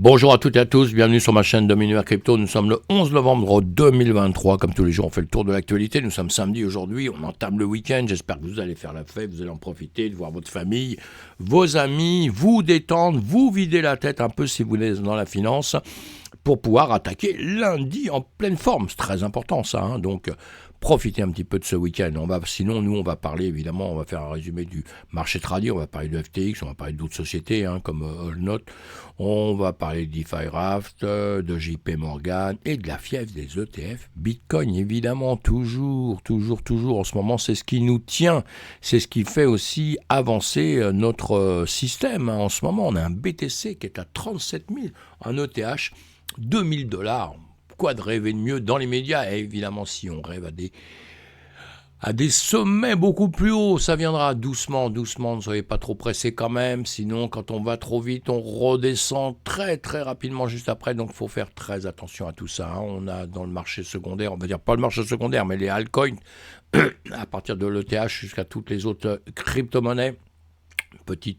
Bonjour à toutes et à tous, bienvenue sur ma chaîne Dominua Crypto. Nous sommes le 11 novembre 2023, comme tous les jours on fait le tour de l'actualité. Nous sommes samedi aujourd'hui, on entame le week-end. J'espère que vous allez faire la fête, vous allez en profiter de voir votre famille, vos amis, vous détendre, vous vider la tête un peu si vous êtes dans la finance, pour pouvoir attaquer lundi en pleine forme. C'est très important ça, hein. Donc profitez un petit peu de ce week-end. Sinon, nous, on va parler, évidemment, on va faire un résumé du marché trading, on va parler de FTX, on va parler d'autres sociétés, comme Allnote, on va parler de DeFi Raft, de JP Morgan et de la fièvre des ETF. Bitcoin, évidemment, toujours, en ce moment, c'est ce qui nous tient, c'est ce qui fait aussi avancer notre système. En ce moment, on a un BTC qui est à 37 000, un ETH, $2 000. Quoi de rêver de mieux dans les médias? Et évidemment, si on rêve à des sommets beaucoup plus hauts, ça viendra doucement, ne soyez pas trop pressés quand même, sinon quand on va trop vite, on redescend très rapidement juste après, donc il faut faire très attention à tout ça. On a dans le marché secondaire, on va dire pas le marché secondaire, mais les altcoins, à partir de l'ETH jusqu'à toutes les autres crypto-monnaies, petit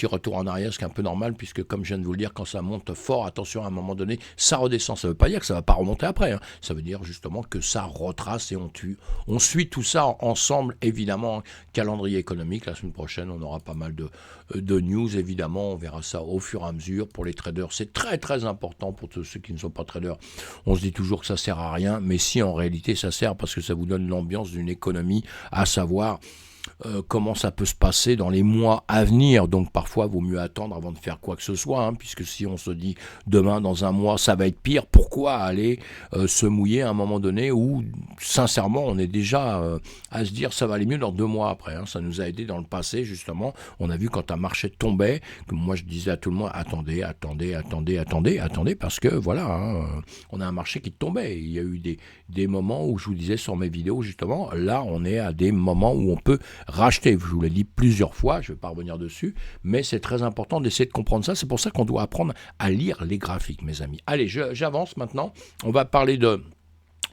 retour en arrière, ce qui est un peu normal, puisque comme je viens de vous le dire, quand ça monte fort, attention, à un moment donné, ça redescend. Ça ne veut pas dire que ça ne va pas remonter après, hein. Ça veut dire justement que ça retrace et on suit tout ça ensemble, évidemment. Calendrier économique, la semaine prochaine, on aura pas mal de news, évidemment. On verra ça au fur et à mesure. Pour les traders, c'est très important. Pour tous ceux qui ne sont pas traders, on se dit toujours que ça ne sert à rien, mais si, en réalité, ça sert parce que ça vous donne l'ambiance d'une économie, à savoir comment ça peut se passer dans les mois à venir. Donc parfois, il vaut mieux attendre avant de faire quoi que ce soit, puisque si on se dit demain, dans un mois, ça va être pire, pourquoi aller se mouiller à un moment donné où, sincèrement, on est déjà à se dire ça va aller mieux dans 2 mois après. Ça nous a aidé dans le passé, justement. On a vu quand un marché tombait, que moi je disais à tout le monde, attendez, parce que voilà, on a un marché qui tombait. Il y a eu des moments où je vous disais sur mes vidéos, justement, là, on est à des moments où on peut racheter. Je vous l'ai dit plusieurs fois, je ne vais pas revenir dessus, mais c'est très important d'essayer de comprendre ça. C'est pour ça qu'on doit apprendre à lire les graphiques, mes amis. Allez, j'avance maintenant. On va parler de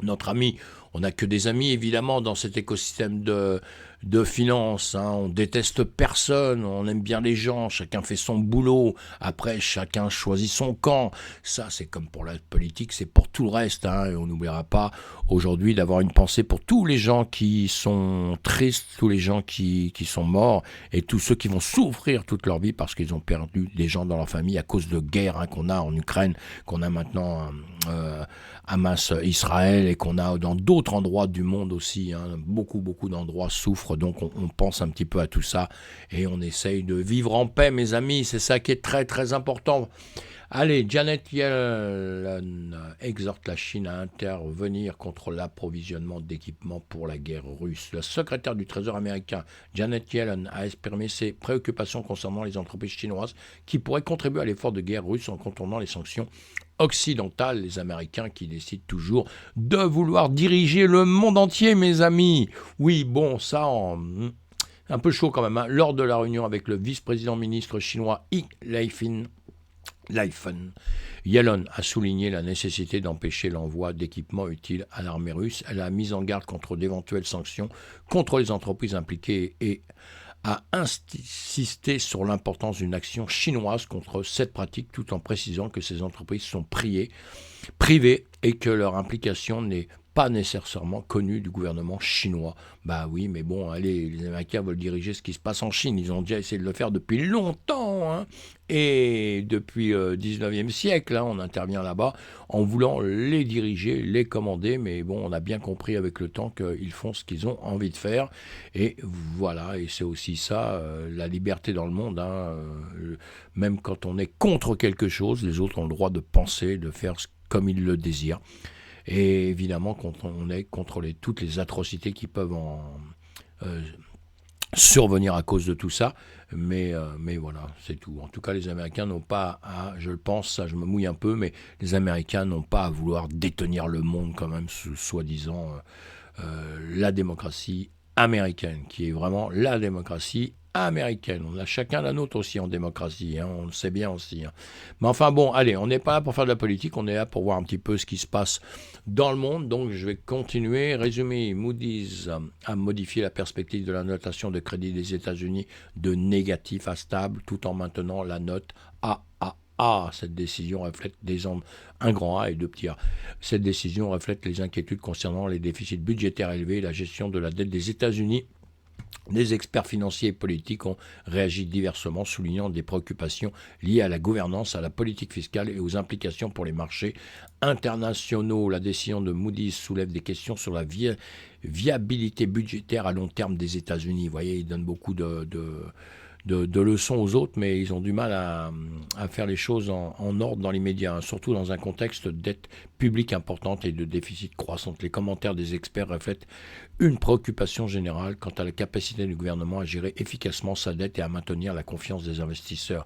notre ami. On n'a que des amis, évidemment, dans cet écosystème de finance. On déteste personne, on aime bien les gens, chacun fait son boulot. Après, chacun choisit son camp. Ça, c'est comme pour la politique, c'est pour tout le reste. Et on n'oubliera pas aujourd'hui d'avoir une pensée pour tous les gens qui sont tristes, tous les gens qui sont morts et tous ceux qui vont souffrir toute leur vie parce qu'ils ont perdu des gens dans leur famille à cause de guerres qu'on a en Ukraine, qu'on a maintenant Hamas, Israël, et qu'on a dans d'autres endroits du monde aussi. Beaucoup d'endroits souffrent, donc on pense un petit peu à tout ça et on essaye de vivre en paix, mes amis. C'est ça qui est très important. Allez, Janet Yellen exhorte la Chine à intervenir contre l'approvisionnement d'équipements pour la guerre russe. La secrétaire du Trésor américain, Janet Yellen, a exprimé ses préoccupations concernant les entreprises chinoises qui pourraient contribuer à l'effort de guerre russe en contournant les sanctions occidentales. Les Américains qui décident toujours de vouloir diriger le monde entier, mes amis. Oui, bon, ça un peu chaud quand même. Lors de la réunion avec le vice-président ministre chinois Li Lifen, Yellen a souligné la nécessité d'empêcher l'envoi d'équipements utiles à l'armée russe. Elle a mis en garde contre d'éventuelles sanctions contre les entreprises impliquées et a insisté sur l'importance d'une action chinoise contre cette pratique, tout en précisant que ces entreprises sont privées et que leur implication n'est pas nécessairement connue du gouvernement chinois. Bah oui, mais bon, allez, les Américains veulent diriger ce qui se passe en Chine. Ils ont déjà essayé de le faire depuis longtemps, et depuis le 19e siècle, on intervient là-bas en voulant les diriger, les commander, mais bon, on a bien compris avec le temps qu'ils font ce qu'ils ont envie de faire, et voilà, et c'est aussi ça, la liberté dans le monde, même quand on est contre quelque chose, les autres ont le droit de penser, de faire comme ils le désirent. Et évidemment, quand on est contre toutes les atrocités qui peuvent survenir à cause de tout ça, mais voilà, c'est tout. En tout cas, les Américains n'ont pas à, je le pense, ça je me mouille un peu, mais les Américains n'ont pas à vouloir détenir le monde quand même, soi-disant la démocratie américaine, qui est vraiment la démocratie américaine. On a chacun la nôtre aussi en démocratie, on le sait bien aussi. Mais enfin bon, allez, on n'est pas là pour faire de la politique, on est là pour voir un petit peu ce qui se passe dans le monde. Donc je vais continuer. Résumé, Moody's a modifié la perspective de la notation de crédit des États-Unis de négatif à stable, tout en maintenant la note AA Ah, cette décision reflète un grand A et deux petits A. Cette décision reflète les inquiétudes concernant les déficits budgétaires élevés et la gestion de la dette des États-Unis. Les experts financiers et politiques ont réagi diversement, soulignant des préoccupations liées à la gouvernance, à la politique fiscale et aux implications pour les marchés internationaux. La décision de Moody's soulève des questions sur la viabilité budgétaire à long terme des États-Unis. Vous voyez, ils donnent beaucoup de leçons aux autres, mais ils ont du mal à faire les choses en ordre dans les médias, hein, surtout dans un contexte de dette publique importante et de déficit croissant. Les commentaires des experts reflètent une préoccupation générale quant à la capacité du gouvernement à gérer efficacement sa dette et à maintenir la confiance des investisseurs.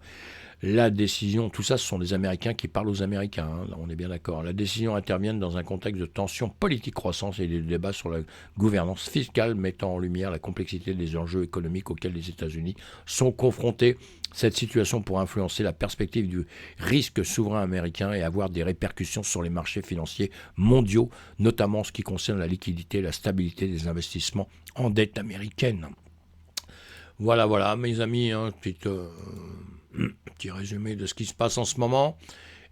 La décision, tout ça, ce sont des Américains qui parlent aux Américains, hein, on est bien d'accord. La décision intervient dans un contexte de tension politique croissante et des débats sur la gouvernance fiscale mettant en lumière la complexité des enjeux économiques auxquels les États-Unis sont confrontés. Cette situation pourrait influencer la perspective du risque souverain américain et avoir des répercussions sur les marchés financiers mondiaux, notamment en ce qui concerne la liquidité et la stabilité des investissements en dette américaine. Voilà, mes amis, hein, petit résumé de ce qui se passe en ce moment.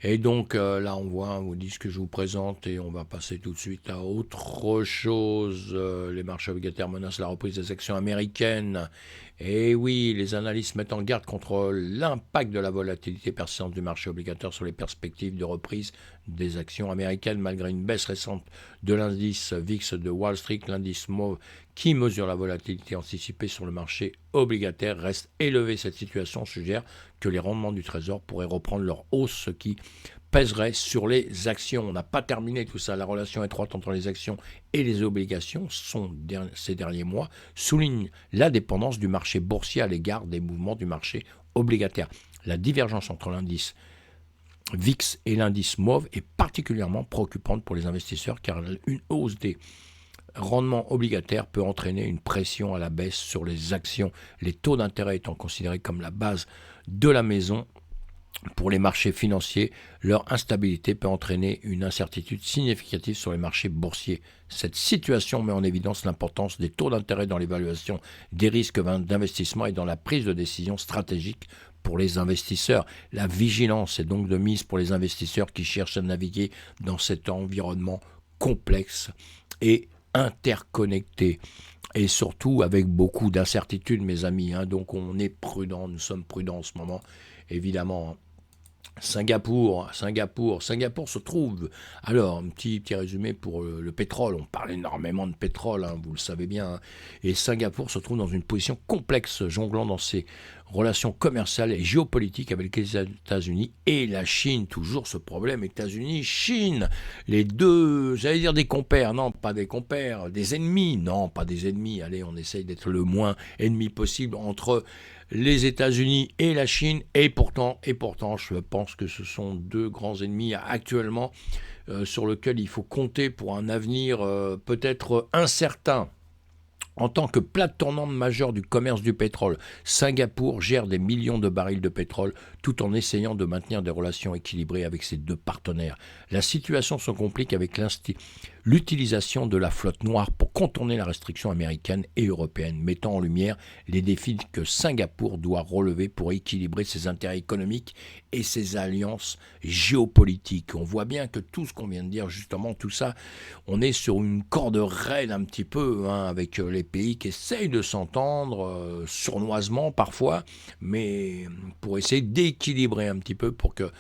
Et donc là, on voit, on vous dit ce que je vous présente et on va passer tout de suite à autre chose. Les marchés obligataires menacent la reprise des actions américaines. Et oui, les analystes mettent en garde contre l'impact de la volatilité persistante du marché obligataire sur les perspectives de reprise des actions américaines malgré une baisse récente de l'indice VIX de Wall Street. L'indice MOVE qui mesure la volatilité anticipée sur le marché obligataire reste élevé. Cette situation suggère que les rendements du Trésor pourraient reprendre leur hausse, ce qui pèserait sur les actions. On n'a pas terminé tout ça. La relation étroite entre les actions et les obligations ces derniers mois souligne la dépendance du marché boursier à l'égard des mouvements du marché obligataire. La divergence entre l'indice VIX et l'indice MOVE est particulièrement préoccupante pour les investisseurs car une hausse des rendement obligataire peut entraîner une pression à la baisse sur les actions. Les taux d'intérêt étant considérés comme la base de la maison pour les marchés financiers, leur instabilité peut entraîner une incertitude significative sur les marchés boursiers. Cette situation met en évidence l'importance des taux d'intérêt dans l'évaluation des risques d'investissement et dans la prise de décision stratégique pour les investisseurs. La vigilance est donc de mise pour les investisseurs qui cherchent à naviguer dans cet environnement complexe et interconnectés et surtout avec beaucoup d'incertitudes, mes amis. Hein. Donc on est prudent, nous sommes prudents en ce moment, évidemment. Singapour se trouve. Alors, un petit résumé pour le pétrole. On parle énormément de pétrole, hein, vous le savez bien. Hein. Et Singapour se trouve dans une position complexe, jonglant dans ses relations commerciales et géopolitiques avec les États-Unis et la Chine. Toujours ce problème, États-Unis-Chine. Les deux, j'allais dire des compères. Non, pas des compères. Des ennemis. Non, pas des ennemis. Allez, on essaye d'être le moins ennemi possible entre les États-Unis et la Chine, et pourtant, je pense que ce sont deux grands ennemis actuellement sur lesquels il faut compter pour un avenir peut-être incertain. En tant que plaque tournante majeure du commerce du pétrole, Singapour gère des millions de barils de pétrole tout en essayant de maintenir des relations équilibrées avec ses deux partenaires. La situation se complique avec l'utilisation de la flotte noire pour contourner la restriction américaine et européenne, mettant en lumière les défis que Singapour doit relever pour équilibrer ses intérêts économiques et ses alliances géopolitiques. On voit bien que tout ce qu'on vient de dire, justement, tout ça, on est sur une corde raide un petit peu, hein, avec les pays qui essayent de s'entendre, sournoisement parfois, mais pour essayer d'équilibrer un petit peu pour que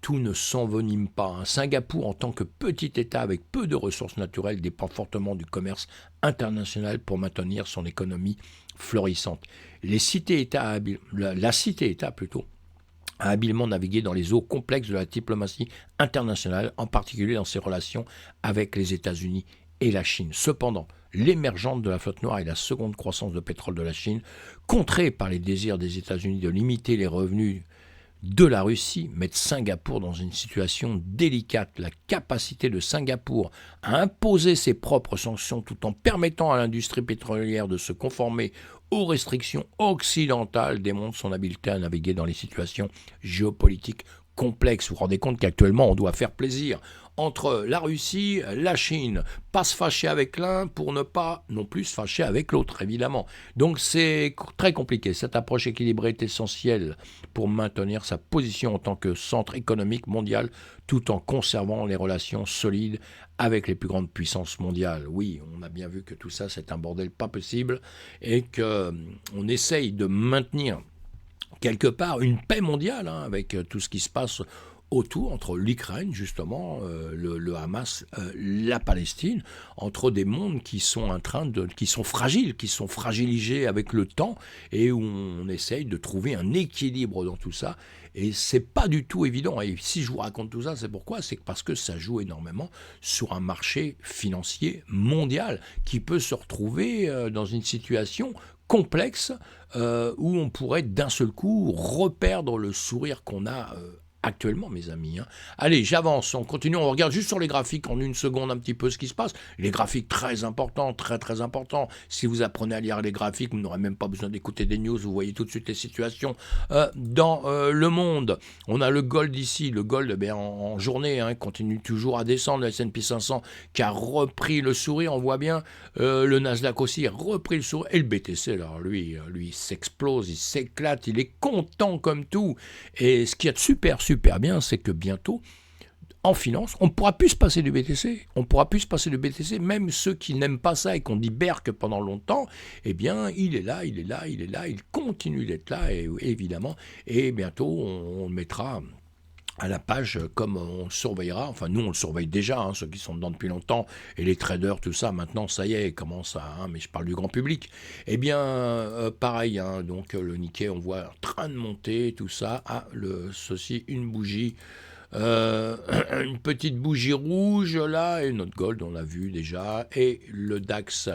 tout ne s'envenime pas. Singapour, en tant que petit État avec peu de ressources naturelles, dépend fortement du commerce international pour maintenir son économie florissante. La cité-État a habilement navigué dans les eaux complexes de la diplomatie internationale, en particulier dans ses relations avec les États-Unis et la Chine. Cependant, l'émergence de la flotte noire et la seconde croissance de pétrole de la Chine, contrée par les désirs des États-Unis de limiter les revenus de la Russie, mettent Singapour dans une situation délicate. La capacité de Singapour à imposer ses propres sanctions tout en permettant à l'industrie pétrolière de se conformer aux restrictions occidentales démontre son habileté à naviguer dans les situations géopolitiques complexe. Vous vous rendez compte qu'actuellement, on doit faire plaisir entre la Russie, la Chine, pas se fâcher avec l'un pour ne pas non plus se fâcher avec l'autre, évidemment. Donc c'est très compliqué. Cette approche équilibrée est essentielle pour maintenir sa position en tant que centre économique mondial, tout en conservant les relations solides avec les plus grandes puissances mondiales. Oui, on a bien vu que tout ça, c'est un bordel pas possible et qu'on essaye de maintenir quelque part une paix mondiale avec tout ce qui se passe autour, entre l'Ukraine, justement, le Hamas, la Palestine, entre des mondes qui sont qui sont fragiles, qui sont fragilisés avec le temps, et où on essaye de trouver un équilibre dans tout ça. Et c'est pas du tout évident. Et si je vous raconte tout ça, c'est pourquoi? C'est parce que ça joue énormément sur un marché financier mondial qui peut se retrouver dans une situation complexe où on pourrait d'un seul coup reperdre le sourire qu'on a actuellement, mes amis. Allez, j'avance, on continue, on regarde juste sur les graphiques en une seconde un petit peu ce qui se passe. Les graphiques très importants, très très importants. Si vous apprenez à lire les graphiques, vous n'aurez même pas besoin d'écouter des news, vous voyez tout de suite les situations dans le monde. On a le gold ici, le gold en journée continue toujours à descendre, le S&P 500 qui a repris le sourire, on voit bien, le Nasdaq aussi a repris le sourire, et le BTC, alors lui s'explose, il s'éclate, il est content comme tout. Et ce qu'il y a de super bien, c'est que bientôt, en finance, on ne pourra plus se passer du BTC. On ne pourra plus se passer du BTC. Même ceux qui n'aiment pas ça et qu'on dit berque pendant longtemps, eh bien, il est là, il continue d'être là, et évidemment. Et bientôt, on le mettra à la page comme on le surveillera. Enfin, nous, on le surveille déjà, ceux qui sont dedans depuis longtemps, et les traders, tout ça, maintenant, ça y est, commence à... mais je parle du grand public. Eh bien, pareil, donc le Nikkei, on voit en train de monter, tout ça. Ceci, une bougie... une petite bougie rouge là, et notre gold on l'a vu déjà, et le DAX,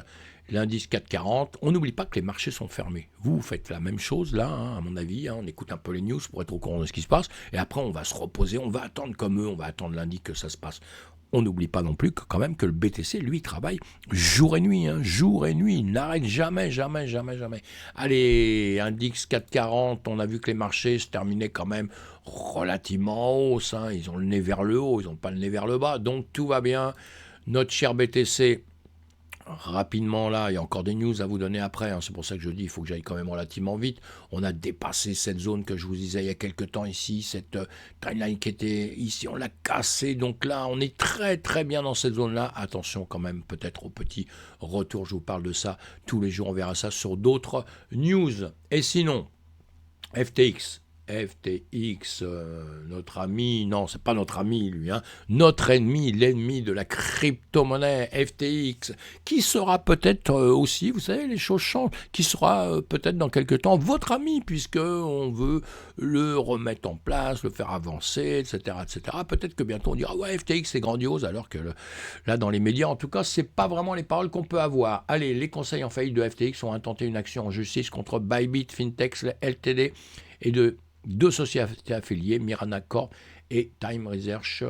l'indice 440. On n'oublie pas que les marchés sont fermés. Vous faites la même chose là, à mon avis, on écoute un peu les news pour être au courant de ce qui se passe, et après on va se reposer, on va attendre comme eux, on va attendre lundi que ça se passe. On n'oublie pas non plus que quand même que le BTC, lui, travaille jour et nuit, il n'arrête jamais. Allez, index 440, on a vu que les marchés se terminaient quand même relativement en hausse, ils ont le nez vers le haut, ils n'ont pas le nez vers le bas, donc tout va bien. Notre cher BTC, rapidement là, il y a encore des news à vous donner après, c'est pour ça que je dis il faut que j'aille quand même relativement vite. On a dépassé cette zone que je vous disais il y a quelques temps ici, cette timeline qui était ici, on l'a cassée, donc là on est très très bien dans cette zone là. Attention quand même peut-être au petit retour, je vous parle de ça tous les jours, on verra ça sur d'autres news. Et sinon, FTX, notre ami, non, c'est pas notre ami lui, notre ennemi, l'ennemi de la crypto-monnaie, FTX, qui sera peut-être aussi, vous savez, les choses changent, qui sera peut-être dans quelques temps votre ami, puisque on veut le remettre en place, le faire avancer, etc. Peut-être que bientôt on dira, ouais, FTX c'est grandiose, alors que là, dans les médias, en tout cas, c'est pas vraiment les paroles qu'on peut avoir. Allez, les conseils en faillite de FTX ont intenté une action en justice contre Bybit Fintech Ltd et de deux sociétés affiliées, Mirana Corp et Time Research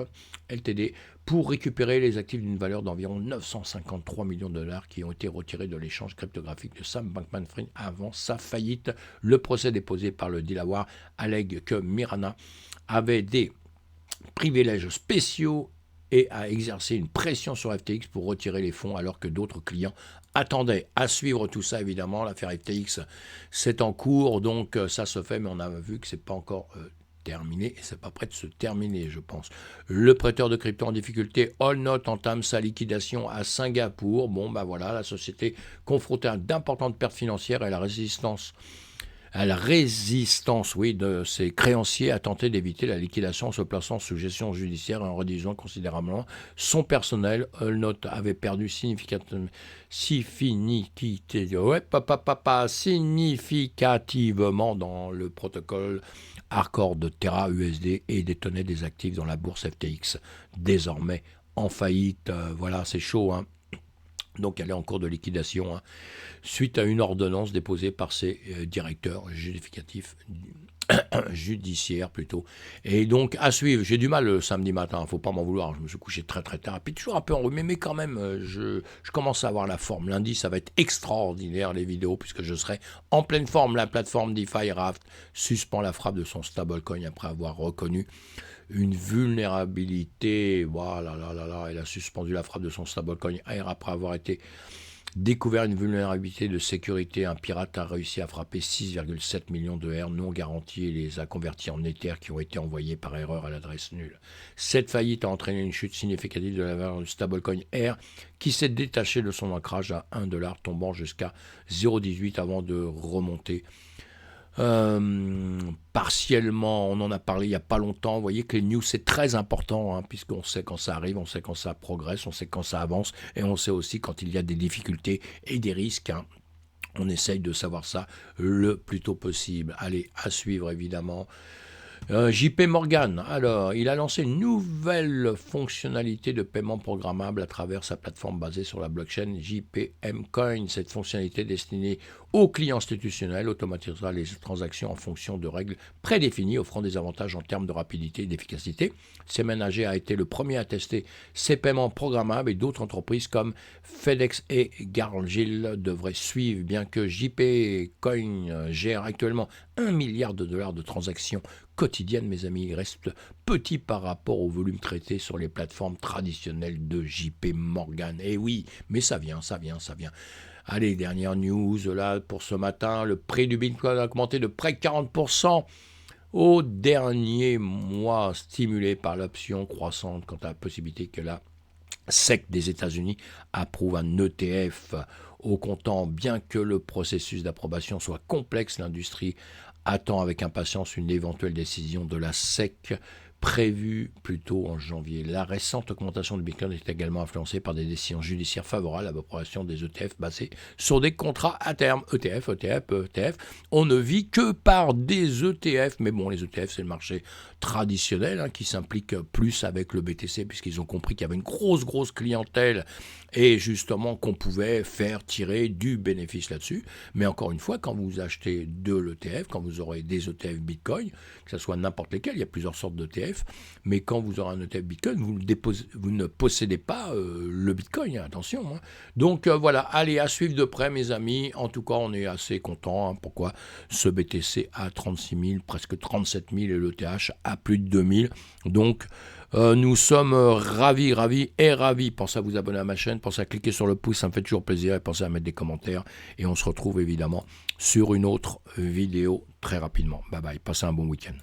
Ltd, pour récupérer les actifs d'une valeur d'environ 953 millions de dollars qui ont été retirés de l'échange cryptographique de Sam Bankman-Fried avant sa faillite. Le procès déposé par le Delaware allègue que Mirana avait des privilèges spéciaux et a exercé une pression sur FTX pour retirer les fonds alors que d'autres clients attendaient. À suivre tout ça, évidemment, l'affaire FTX, c'est en cours, donc ça se fait, mais on a vu que c'est pas encore terminé, et c'est pas prêt de se terminer, je pense. Le prêteur de crypto en difficulté, Allnote, entame sa liquidation à Singapour. Bon, bah voilà, la société confrontée à d'importantes pertes financières et la résistance de ses créanciers a tenté d'éviter la liquidation en se plaçant sous gestion judiciaire et en réduisant considérablement son personnel. Allnote avait perdu significativement dans le protocole Arcor de Terra USD et détenait des actifs dans la bourse FTX, désormais en faillite. Voilà, c'est chaud, Donc elle est en cours de liquidation suite à une ordonnance déposée par ses directeurs justificatifs judiciaire plutôt. Et donc à suivre, j'ai du mal le samedi matin, faut pas m'en vouloir, je me suis couché très très tard, et puis toujours un peu enrhumé, mais quand même, je commence à avoir la forme. Lundi, ça va être extraordinaire les vidéos, puisque je serai en pleine forme. La plateforme DeFi Raft suspend la frappe de son stablecoin après avoir reconnu une vulnérabilité. Voilà, elle a suspendu la frappe de son stablecoin après avoir été découvert une vulnérabilité de sécurité. Un pirate a réussi à frapper 6,7 millions de R non garantis et les a convertis en Ether qui ont été envoyés par erreur à l'adresse nulle. Cette faillite a entraîné une chute significative de la valeur du stablecoin R qui s'est détaché de son ancrage à 1 $, tombant jusqu'à 0,18 avant de remonter. Partiellement, on en a parlé il n'y a pas longtemps. Vous voyez que les news c'est très important, hein, puisqu'on sait quand ça arrive, on sait quand ça progresse, on sait quand ça avance, et on sait aussi quand il y a des difficultés et des risques, hein. On essaye de savoir ça le plus tôt possible. Allez, à suivre évidemment. JP Morgan, alors, il a lancé une nouvelle fonctionnalité de paiement programmable à travers sa plateforme basée sur la blockchain JPM Coin. Cette fonctionnalité destinée aux clients institutionnels automatisera les transactions en fonction de règles prédéfinies, offrant des avantages en termes de rapidité et d'efficacité. CMNAG a été le premier à tester ces paiements programmables et d'autres entreprises comme FedEx et Gargil devraient suivre, bien que JP Coin gère actuellement 1 milliard de dollars de transactions quotidiennes, mes amis, il reste petit par rapport au volume traité sur les plateformes traditionnelles de JP Morgan. Et oui, mais ça vient. Allez, dernière news là pour ce matin, le prix du Bitcoin a augmenté de près de 40% au dernier mois, stimulé par l'option croissante quant à la possibilité que la SEC des États-Unis approuve un ETF au comptant. Bien que le processus d'approbation soit complexe, l'industrie attend avec impatience une éventuelle décision de la SEC prévue plus tôt en janvier. La récente augmentation de Bitcoin est également influencée par des décisions judiciaires favorables à l'approbation des ETF basés sur des contrats à terme. ETF. On ne vit que par des ETF, mais bon, les ETF, c'est le marché traditionnel, hein, qui s'implique plus avec le BTC, puisqu'ils ont compris qu'il y avait une grosse clientèle et justement qu'on pouvait faire tirer du bénéfice là-dessus. Mais encore une fois, quand vous achetez de l'ETF, quand vous aurez des ETF Bitcoin, que ce soit n'importe lesquels, il y a plusieurs sortes d'ETF, mais quand vous aurez un ETF Bitcoin, vous ne possédez pas le Bitcoin, hein, attention. Hein. Donc voilà, allez, à suivre de près, mes amis. En tout cas, on est assez content. Hein, pourquoi ce BTC à 36 000, presque 37 000 et l'ETH à plus de 2 000. Donc, nous sommes ravis. Pensez à vous abonner à ma chaîne, pensez à cliquer sur le pouce, ça me fait toujours plaisir, et pensez à mettre des commentaires. Et on se retrouve évidemment sur une autre vidéo très rapidement. Bye bye, passez un bon week-end.